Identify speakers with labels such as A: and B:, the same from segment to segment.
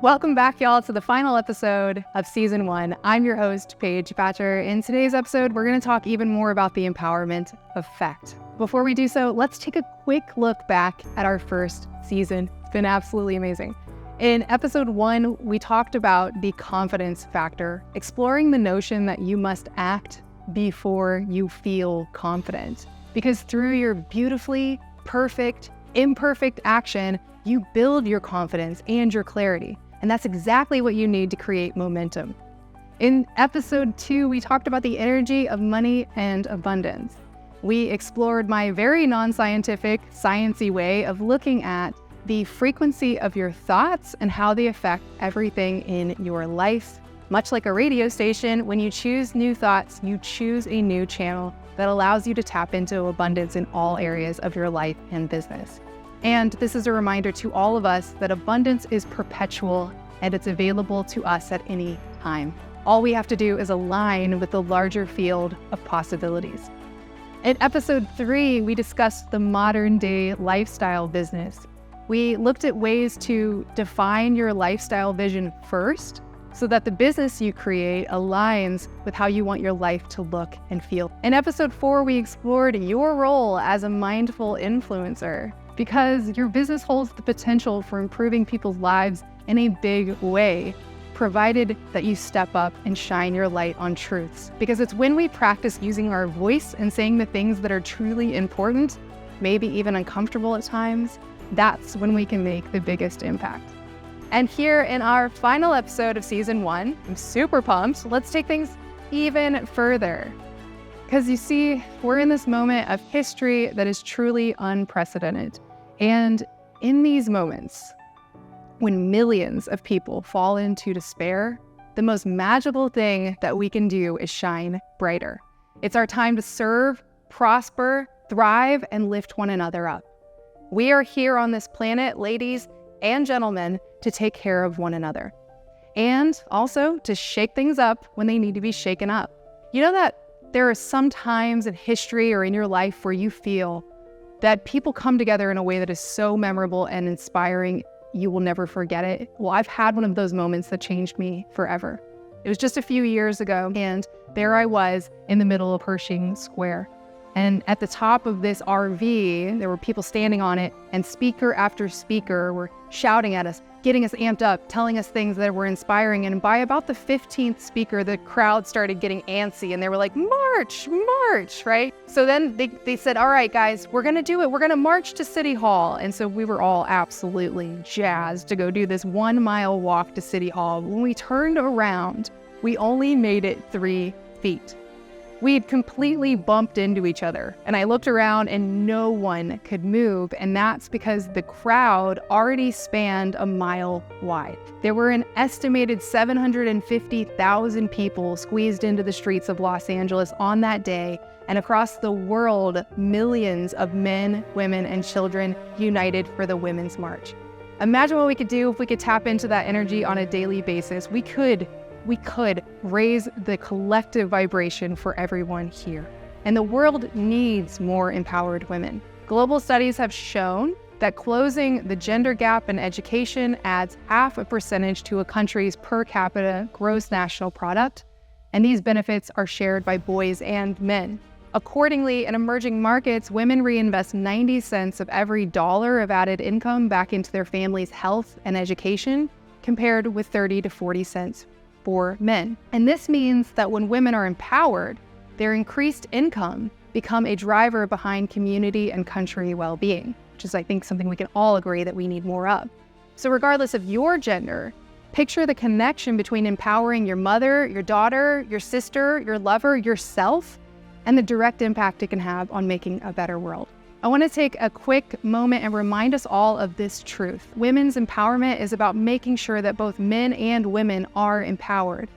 A: Welcome back, y'all, to the final episode of Season 1. I'm your host, Paige Patcher. In today's episode, we're going to talk even more about the empowerment effect. Before we do so, let's take a quick look back at our first season. It's been absolutely amazing. In episode 1, we talked about the confidence factor, exploring the notion that you must act before you feel confident. Because through your beautifully perfect, imperfect action, you build your confidence and your clarity. And that's exactly what you need to create momentum. In episode 2, we talked about the energy of money and abundance. We explored my very non-scientific, sciencey way of looking at the frequency of your thoughts and how they affect everything in your life. Much like a radio station, when you choose new thoughts, you choose a new channel that allows you to tap into abundance in all areas of your life and business. And this is a reminder to all of us that abundance is perpetual and it's available to us at any time. All we have to do is align with the larger field of possibilities. In episode 3, we discussed the modern day lifestyle business. We looked at ways to define your lifestyle vision first so that the business you create aligns with how you want your life to look and feel. In episode 4, we explored your role as a mindful influencer, because your business holds the potential for improving people's lives in a big way, provided that you step up and shine your light on truths. Because it's when we practice using our voice and saying the things that are truly important, maybe even uncomfortable at times, that's when we can make the biggest impact. And here in our final episode of season 1, I'm super pumped. Let's take things even further. Because you see, we're in this moment of history that is truly unprecedented. And in these moments, when millions of people fall into despair, the most magical thing that we can do is shine brighter. It's our time to serve, prosper, thrive, and lift one another up. We are here on this planet, ladies and gentlemen, to take care of one another. And also to shake things up when they need to be shaken up. You know that there are some times in history or in your life where you feel that people come together in a way that is so memorable and inspiring, you will never forget it. Well, I've had one of those moments that changed me forever. It was just a few years ago, and there I was in the middle of Pershing Square. And at the top of this RV, there were people standing on it, and speaker after speaker were shouting at us, getting us amped up, telling us things that were inspiring. And by about the 15th speaker, the crowd started getting antsy, and they were like, march, march, right? So then they said, all right, guys, we're going to do it. We're going to march to City Hall. And so we were all absolutely jazzed to go do this 1-mile walk to City Hall. When we turned around, we only made it 3 feet. We had completely bumped into each other, and I looked around and no one could move, and that's because the crowd already spanned a mile wide. There were an estimated 750,000 people squeezed into the streets of Los Angeles on that day, and across the world, millions of men, women, and children united for the Women's March. Imagine what we could do if we could tap into that energy on a daily basis. We could raise the collective vibration for everyone here. And the world needs more empowered women. Global studies have shown that closing the gender gap in education adds 0.5% to a country's per capita gross national product, and these benefits are shared by boys and men. Accordingly, in emerging markets, women reinvest 90 cents of every dollar of added income back into their family's health and education, compared with 30 to 40 cents for men. And this means that when women are empowered, their increased income become a driver behind community and country well-being, which is, I think, something we can all agree that we need more of. So regardless of your gender, picture the connection between empowering your mother, your daughter, your sister, your lover, yourself, and the direct impact it can have on making a better world. I want to take a quick moment and remind us all of this truth. Women's empowerment is about making sure that both men and women are empowered.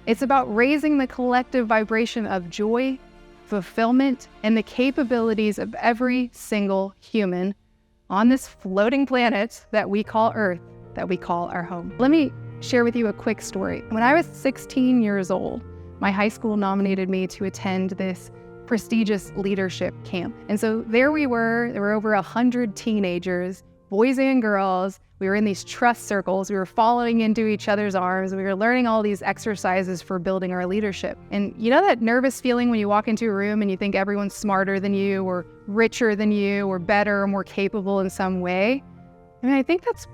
A: It's about raising the collective vibration of joy, fulfillment, and the capabilities of every single human on this floating planet that we call Earth, that we call our home. Let me share with you a quick story. When I was 16 years old, my high school nominated me to attend this prestigious leadership camp. And so there were over 100 teenagers, boys and girls. We were in these trust circles. We were following into each other's arms. We were learning all these exercises for building our leadership. And you know that nervous feeling when you walk into a room and you think everyone's smarter than you or richer than you or better or more capable in some way? I mean, I think that's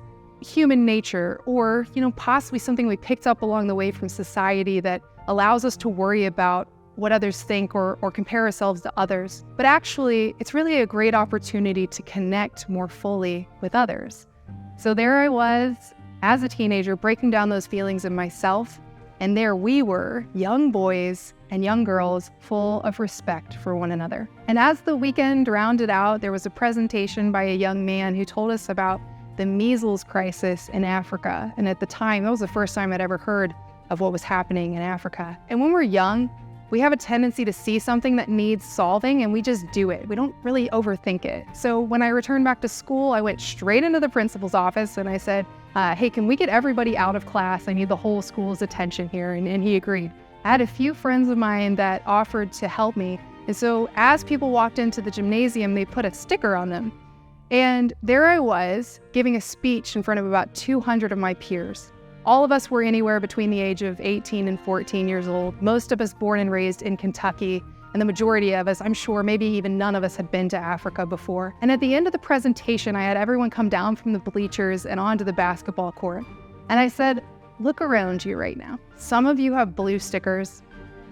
A: human nature, or, possibly something we picked up along the way from society that allows us to worry about what others think or compare ourselves to others. But actually, it's really a great opportunity to connect more fully with others. So there I was as a teenager breaking down those feelings in myself, and there we were, young boys and young girls full of respect for one another. And as the weekend rounded out, there was a presentation by a young man who told us about the measles crisis in Africa. And at the time, that was the first time I'd ever heard of what was happening in Africa. And when we're young, we have a tendency to see something that needs solving and we just do it. We don't really overthink it. So when I returned back to school, I went straight into the principal's office and I said, hey, can we get everybody out of class? I need the whole school's attention here. And he agreed. I had a few friends of mine that offered to help me. And so as people walked into the gymnasium, they put a sticker on them. And there I was giving a speech in front of about 200 of my peers. All of us were anywhere between the age of 18 and 14 years old, most of us born and raised in Kentucky, and the majority of us, I'm sure maybe even none of us had been to Africa before. And at the end of the presentation, I had everyone come down from the bleachers and onto the basketball court. And I said, look around you right now. Some of you have blue stickers,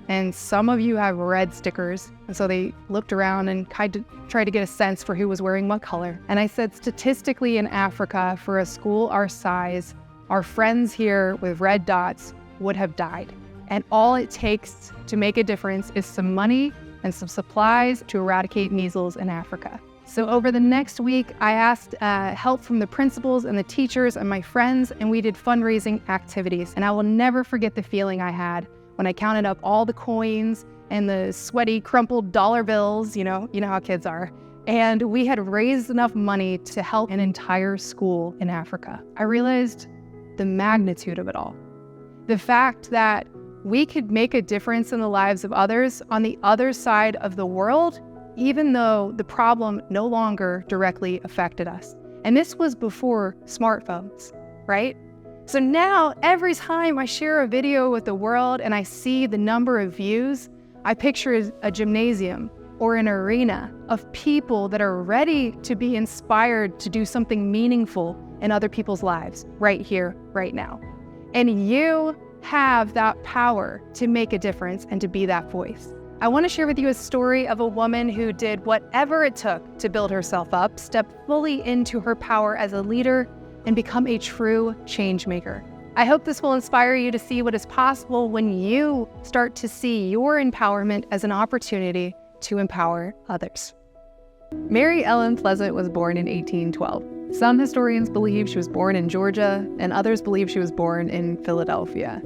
A: and some of you have red stickers. And so they looked around and tried to get a sense for who was wearing what color. And I said, statistically in Africa, for a school our size, our friends here with red dots would have died. And all it takes to make a difference is some money and some supplies to eradicate measles in Africa. So over the next week, I asked help from the principals and the teachers and my friends, and we did fundraising activities. And I will never forget the feeling I had when I counted up all the coins and the sweaty, crumpled dollar bills, you know how kids are. And we had raised enough money to help an entire school in Africa. I realized the magnitude of it all. The fact that we could make a difference in the lives of others on the other side of the world, even though the problem no longer directly affected us. And this was before smartphones, right? So now every time I share a video with the world and I see the number of views, I picture a gymnasium or an arena of people that are ready to be inspired to do something meaningful in other people's lives right here, right now. And you have that power to make a difference and to be that voice. I want to share with you a story of a woman who did whatever it took to build herself up, step fully into her power as a leader, and become a true change maker. I hope this will inspire you to see what is possible when you start to see your empowerment as an opportunity to empower others. Mary Ellen Pleasant was born in 1812. Some historians believe she was born in Georgia, and others believe she was born in Philadelphia.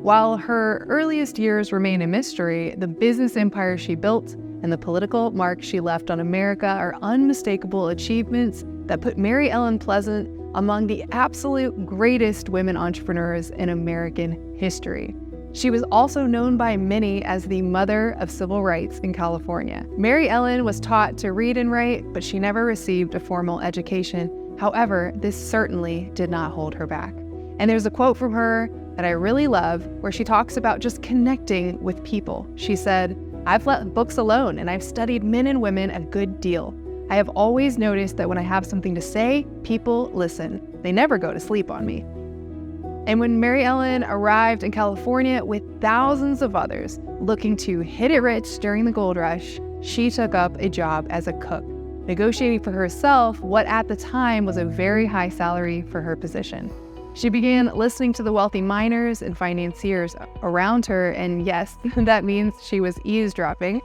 A: While her earliest years remain a mystery, the business empire she built and the political mark she left on America are unmistakable achievements that put Mary Ellen Pleasant among the absolute greatest women entrepreneurs in American history. She was also known by many as the mother of civil rights in California. Mary Ellen was taught to read and write, but she never received a formal education. However, this certainly did not hold her back. And there's a quote from her that I really love where she talks about just connecting with people. She said, "I've let books alone and I've studied men and women a good deal. I have always noticed that when I have something to say, people listen. They never go to sleep on me." And when Mary Ellen arrived in California with thousands of others looking to hit it rich during the gold rush, she took up a job as a cook, negotiating for herself what at the time was a very high salary for her position. She began listening to the wealthy miners and financiers around her, and yes, that means she was eavesdropping.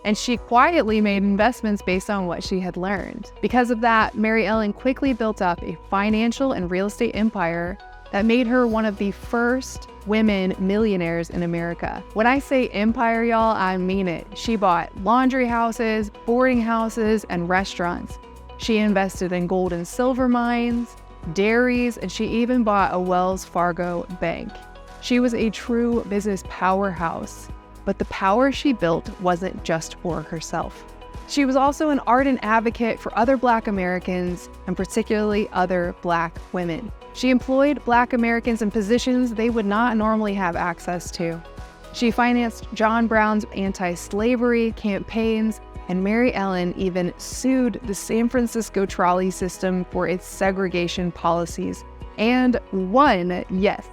A: And she quietly made investments based on what she had learned. Because of that, Mary Ellen quickly built up a financial and real estate empire that made her one of the first women millionaires in America. When I say empire, y'all, I mean it. She bought laundry houses, boarding houses, and restaurants. She invested in gold and silver mines, dairies, and she even bought a Wells Fargo bank. She was a true business powerhouse, but the power she built wasn't just for herself. She was also an ardent advocate for other Black Americans, and particularly other Black women. She employed Black Americans in positions they would not normally have access to. She financed John Brown's anti-slavery campaigns, and Mary Ellen even sued the San Francisco trolley system for its segregation policies, and won. Yes,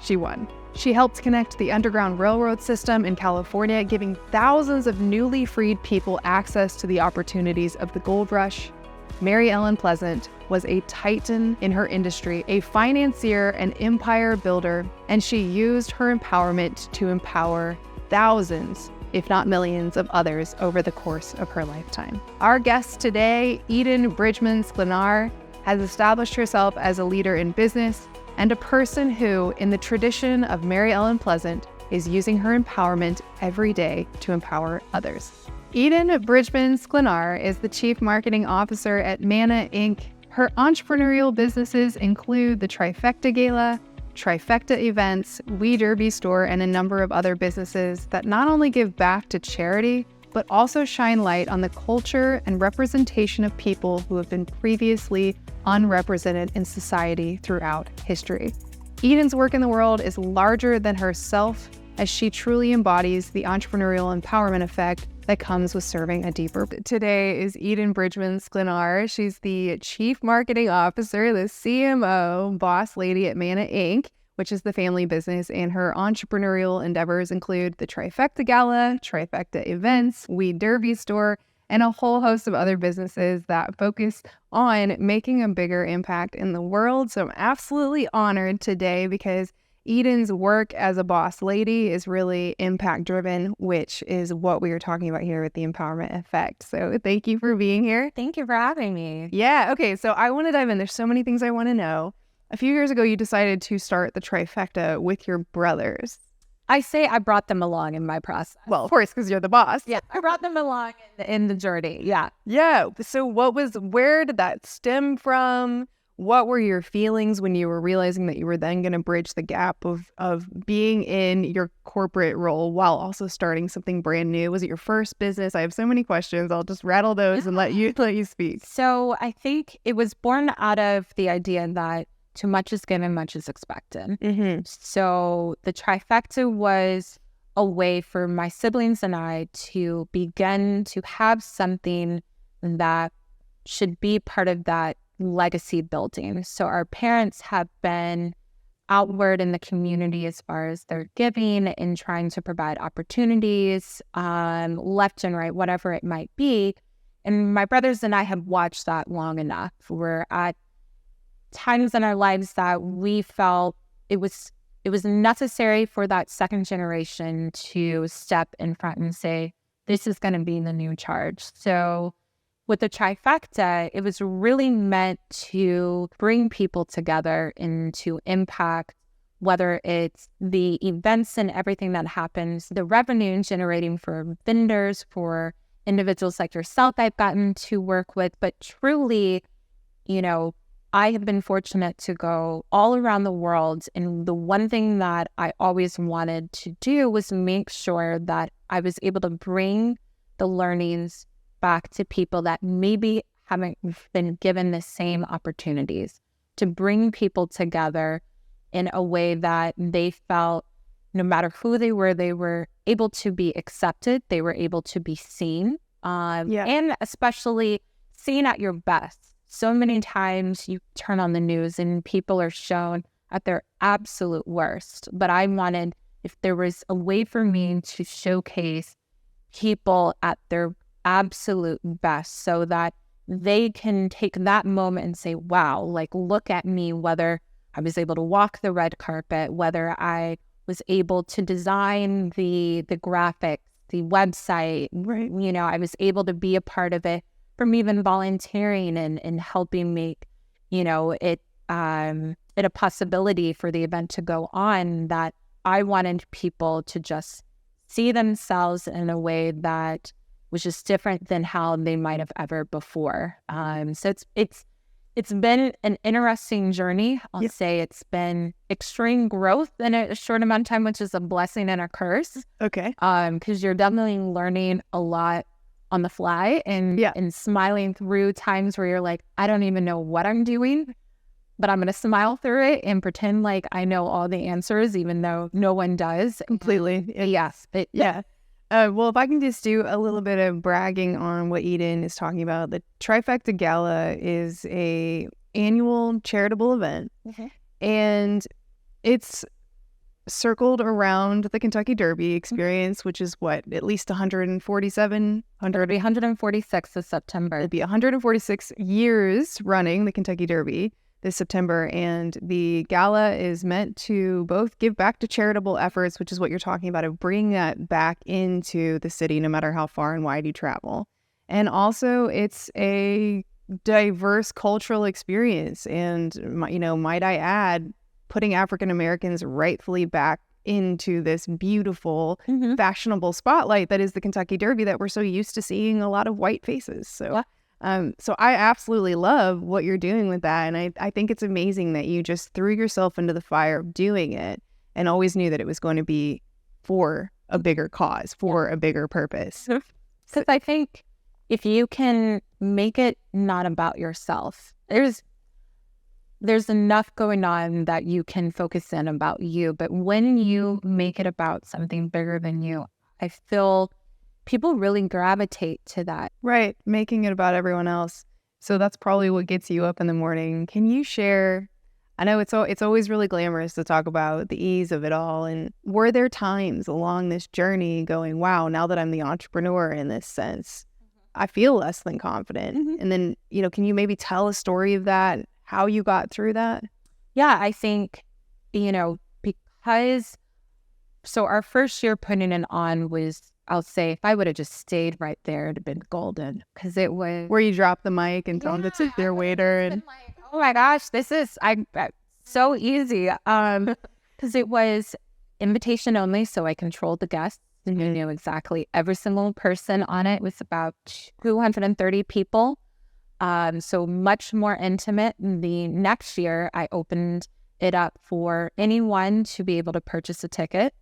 A: she won. She helped connect the Underground Railroad system in California, giving thousands of newly freed people access to the opportunities of the gold rush. Mary Ellen Pleasant was a titan in her industry, a financier and empire builder, and she used her empowerment to empower thousands, if not millions, of others over the course of her lifetime. Our guest today, Eden Bridgeman Sklinar, has established herself as a leader in business and a person who, in the tradition of Mary Ellen Pleasant, is using her empowerment every day to empower others. Eden Bridgeman Sklinar is the Chief Marketing Officer at Manna Inc. Her entrepreneurial businesses include the Trifecta Gala, Trifecta Events, We Derby Store, and a number of other businesses that not only give back to charity, but also shine light on the culture and representation of people who have been previously unrepresented in society throughout history. Eden's work in the world is larger than herself, as she truly embodies the entrepreneurial empowerment effect that comes with serving a deeper. Today is Eden Bridgeman Sklinar. She's the Chief Marketing Officer, the CMO, boss lady at Manna Inc., which is the family business, and her entrepreneurial endeavors include the Trifecta Gala, Trifecta Events, We Derby Store, and a whole host of other businesses that focus on making a bigger impact in the world. So I'm absolutely honored today because Eden's work as a boss lady is really impact driven, which is what we are talking about here with the empowerment effect. So thank you for being here.
B: Thank you for having me.
A: Yeah. Okay. So I want to dive in. There's so many things I want to know. A few years ago, you decided to start the Trifecta with your brothers.
B: I say I brought them along in my process.
A: Well, of course, because you're the boss.
B: Yeah, I brought them along in the journey. Yeah.
A: Yeah. So where did that stem from? What were your feelings when you were realizing that you were then going to bridge the gap of being in your corporate role while also starting something brand new? Was it your first business? I have so many questions. I'll just rattle those and let you speak.
B: So I think it was born out of the idea that too much is given, much is expected.
A: Mm-hmm.
B: So the Trifecta was a way for my siblings and I to begin to have something that should be part of that legacy building. So our parents have been outward in the community as far as their giving and trying to provide opportunities, left and right, whatever it might be. And my brothers and I have watched that long enough. We're at times in our lives that we felt it was necessary for that second generation to step in front and say, this is going to be the new charge. So with the Trifecta, it was really meant to bring people together and to impact, whether it's the events and everything that happens, the revenue generating for vendors, for individuals like yourself I've gotten to work with, but truly, I have been fortunate to go all around the world. And the one thing that I always wanted to do was make sure that I was able to bring the learnings back to people that maybe haven't been given the same opportunities, to bring people together in a way that they felt no matter who they were able to be accepted, they were able to be seen, and especially seen at your best. So many times you turn on the news and people are shown at their absolute worst. But I wanted, if there was a way for me to showcase people at their absolute best so that they can take that moment and say, wow, like, look at me, whether I was able to walk the red carpet, whether I was able to design the graphics, the website,
A: right.
B: I was able to be a part of it, from even volunteering and helping make, it a possibility for the event to go on, that I wanted people to just see themselves in a way that was just different than how they might have ever before. So it's been an interesting journey. I'll say it's been extreme growth in a short amount of time, which is a blessing and a curse.
A: Okay.
B: Because you're definitely learning a lot on the fly and smiling through times where you're like, I don't even know what I'm doing, but I'm going to smile through it and pretend like I know all the answers, even though no one does.
A: Completely.
B: Yes.
A: Well, if I can just do a little bit of bragging on what Eden is talking about, the Trifecta Gala is a annual charitable event, and it's circled around the Kentucky Derby experience, which is what, at least 147?
B: It'll be 146 this September.
A: It'll be 146 years running the Kentucky Derby this September, and the gala is meant to both give back to charitable efforts, which is what you're talking about, of bringing that back into the city no matter how far and wide you travel. And also it's a diverse cultural experience, and might I add, putting African Americans rightfully back into this beautiful, fashionable spotlight that is the Kentucky Derby, that we're so used to seeing a lot of white faces. So so I absolutely love what you're doing with that. And I think it's amazing that you just threw yourself into the fire of doing it and always knew that it was going to be for a bigger cause, for a bigger purpose.
B: Because I think if you can make it not about yourself, there's enough going on that you can focus in about you. But when you make it about something bigger than you, I feel people really gravitate to that.
A: Right. Making it about everyone else. So that's probably what gets you up in the morning. Can you share, I know it's always really glamorous to talk about the ease of it all. And were there times along this journey going, wow, now that I'm the entrepreneur in this sense, I feel less than confident. And then, can you maybe tell a story of that, how you got through that?
B: Yeah, I think, because, so our first year putting it on was, I'll say, if I would have just stayed right there, it'd have been golden. Because it was
A: where you drop the mic and tell them to sit their waiter. And
B: like, oh my gosh, this is so easy. Because it was invitation only, so I controlled the guests and you knew exactly every single person on it. It was about 230 people. So much more intimate. The next year, I opened it up for anyone to be able to purchase a ticket.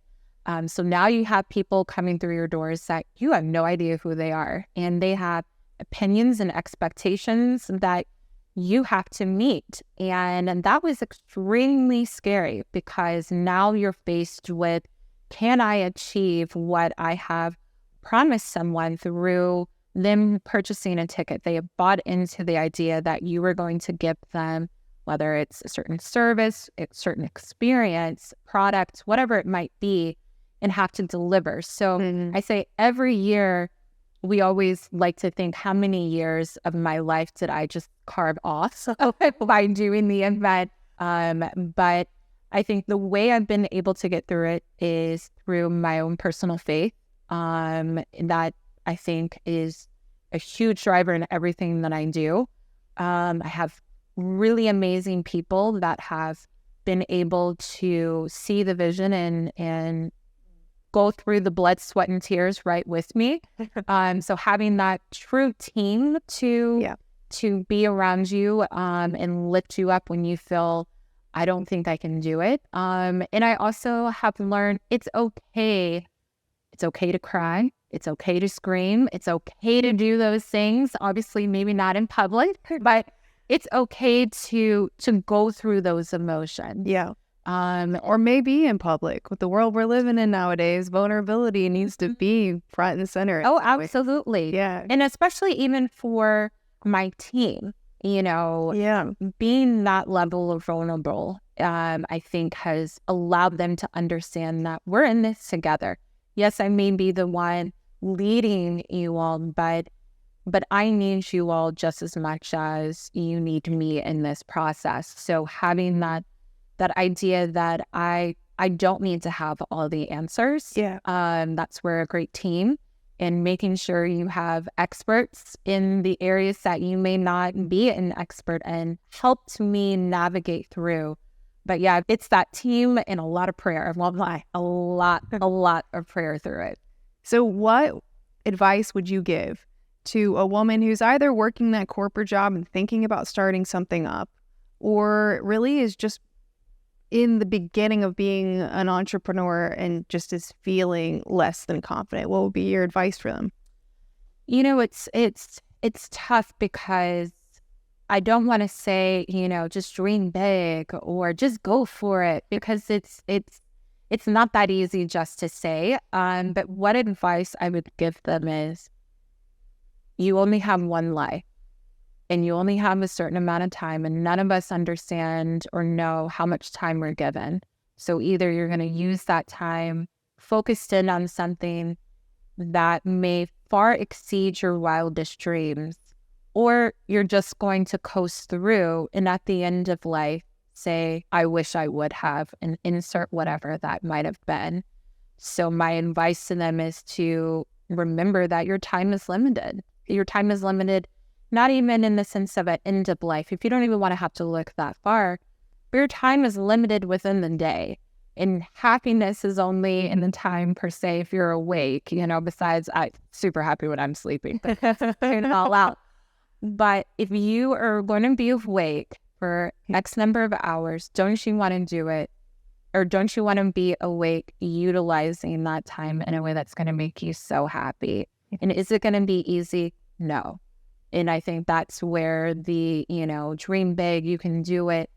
B: So now you have people coming through your doors that you have no idea who they are, and they have opinions and expectations that you have to meet. And that was extremely scary, because now you're faced with, can I achieve what I have promised someone through them purchasing a ticket? They have bought into the idea that you were going to give them, whether it's a certain service, a certain experience, product, whatever it might be, and have to deliver. So I say every year, we always like to think, how many years of my life did I just carve off by doing the event? But I think the way I've been able to get through it is through my own personal faith. That I think is a huge driver in everything that I do. I have really amazing people that have been able to see the vision and go through the blood, sweat, and tears right with me. So having that true team to be around you and lift you up when you feel, I don't think I can do it. And I also have learned it's okay. It's okay to cry. It's okay to scream. It's okay to do those things. Obviously, maybe not in public, but it's okay to go through those emotions.
A: Yeah. Or maybe in public. With the world we're living in nowadays, vulnerability needs to be front and center.
B: Oh, absolutely.
A: Yeah.
B: And especially even for my team, being that level of vulnerable, I think has allowed them to understand that we're in this together. Yes, I may be the one leading you all, but I need you all just as much as you need me in this process. So having that idea that I don't need to have all the answers. That's where a great team, and making sure you have experts in the areas that you may not be an expert in helped me navigate through. But yeah, it's that team and a lot of prayer. I won't lie, a lot of prayer through it.
A: So what advice would you give to a woman who's either working that corporate job and thinking about starting something up, or really is just in the beginning of being an entrepreneur and just is feeling less than confident? What would be your advice for them?
B: It's tough because I don't want to say, just dream big or just go for it, because it's not that easy just to say. But what advice I would give them is, you only have one life and you only have a certain amount of time, and none of us understand or know how much time we're given. So either you're going to use that time focused in on something that may far exceed your wildest dreams, or you're just going to coast through and at the end of life say, I wish I would have, and insert whatever that might have been. So my advice to them is to remember that your time is limited. Your time is limited, not even in the sense of an end of life. If you don't even want to have to look that far, but your time is limited within the day. And happiness is only in the time, per se, if you're awake, besides I'm super happy when I'm sleeping, but it all out. But if you are going to be awake for X number of hours, don't you want to do it? Or don't you want to be awake utilizing that time in a way that's going to make you so happy? And is it going to be easy? No. And I think that's where the, dream big, you can do it,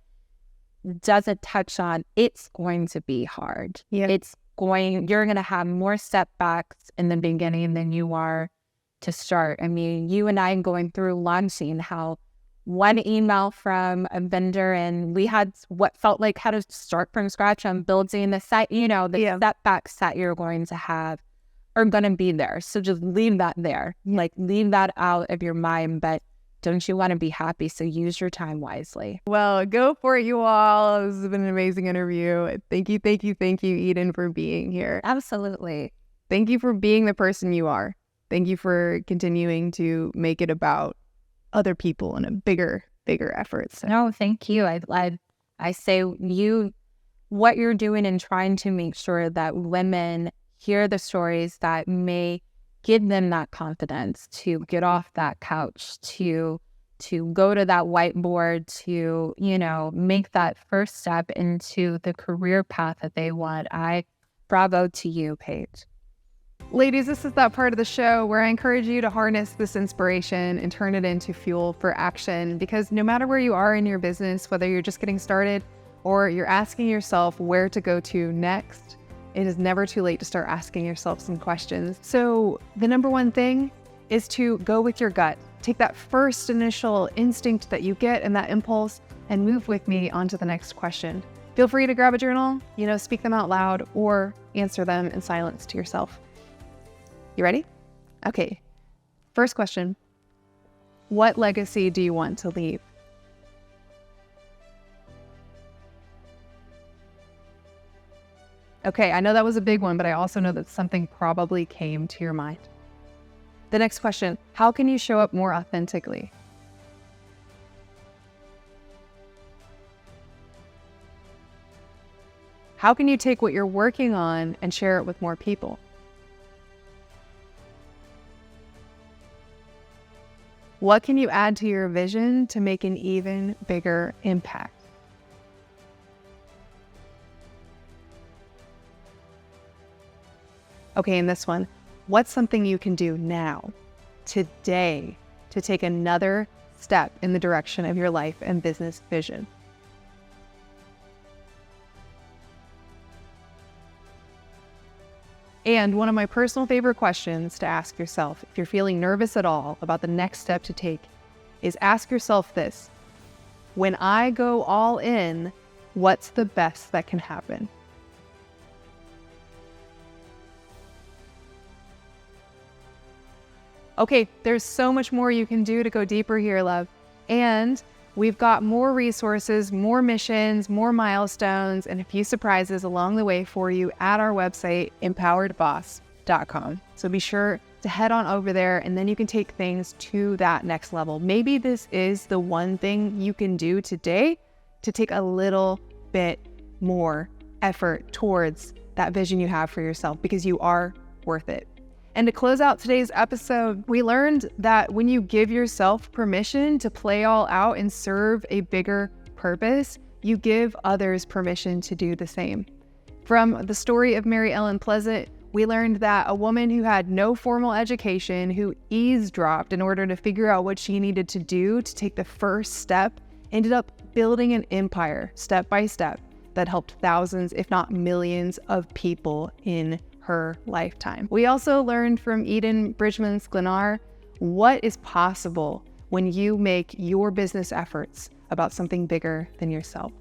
B: doesn't touch on, it's going to be hard.
A: Yeah.
B: You're going to have more setbacks in the beginning than you are to start. I mean, you and I going through launching, how one email from a vendor and we had what felt like how to start from scratch on building the site, the setbacks that you're going to have are going to be there. So just leave that there, leave that out of your mind. But don't you want to be happy? So use your time wisely.
A: Well, go for it, you all. This has been an amazing interview. Thank you, Eden, for being here.
B: Absolutely.
A: Thank you for being the person you are. Thank you for continuing to make it about other people and a bigger effort. So.
B: No, thank you. I say what you're doing and trying to make sure that women hear the stories that may give them that confidence to get off that couch, to go to that whiteboard, to, make that first step into the career path that they want. Bravo to you, Paige.
A: Ladies, this is that part of the show where I encourage you to harness this inspiration and turn it into fuel for action, because no matter where you are in your business, whether you're just getting started or you're asking yourself where to go to next, it is never too late to start asking yourself some questions. So the number one thing is to go with your gut. Take that first initial instinct that you get and that impulse and move with me on to the next question. Feel free to grab a journal, speak them out loud or answer them in silence to yourself. You ready? Okay. First question. What legacy do you want to leave? Okay, I know that was a big one, but I also know that something probably came to your mind. The next question, how can you show up more authentically? How can you take what you're working on and share it with more people? What can you add to your vision to make an even bigger impact? Okay, and this one, what's something you can do now, today, to take another step in the direction of your life and business vision? And one of my personal favorite questions to ask yourself, if you're feeling nervous at all about the next step to take, is ask yourself this: when I go all in, what's the best that can happen? Okay, there's so much more you can do to go deeper here, love. And we've got more resources, more missions, more milestones, and a few surprises along the way for you at our website, empoweredboss.com. So be sure to head on over there, and then you can take things to that next level. Maybe this is the one thing you can do today to take a little bit more effort towards that vision you have for yourself, because you are worth it. And to close out today's episode, we learned that when you give yourself permission to play all out and serve a bigger purpose, you give others permission to do the same. From the story of Mary Ellen Pleasant, We learned that a woman who had no formal education, who eavesdropped in order to figure out what she needed to do to take the first step, ended up building an empire step by step that helped thousands, if not millions, of people in her lifetime. We also learned from Eden Bridgeman Sklinar what is possible when you make your business efforts about something bigger than yourself.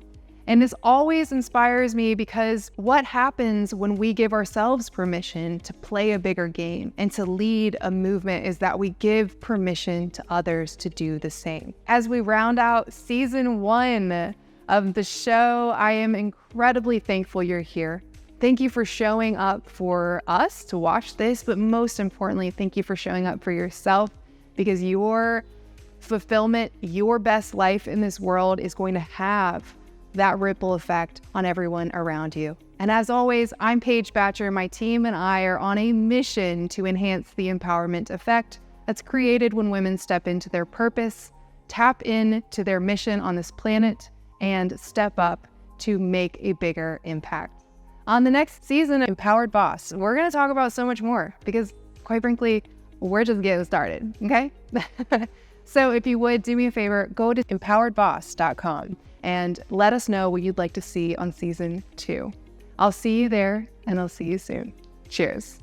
A: And this always inspires me because what happens when we give ourselves permission to play a bigger game and to lead a movement is that we give permission to others to do the same. As we round out season 1 of the show, I am incredibly thankful you're here. Thank you for showing up for us to watch this, but most importantly, thank you for showing up for yourself, because your fulfillment, your best life in this world is going to have that ripple effect on everyone around you. And as always, I'm Paige Batcher. My team and I are on a mission to enhance the empowerment effect that's created when women step into their purpose, tap into their mission on this planet, and step up to make a bigger impact. On the next season of Empowered Boss, we're going to talk about so much more because, quite frankly, we're just getting started, okay? So if you would, do me a favor, go to empoweredboss.com and let us know what you'd like to see on season 2. I'll see you there, and I'll see you soon. Cheers.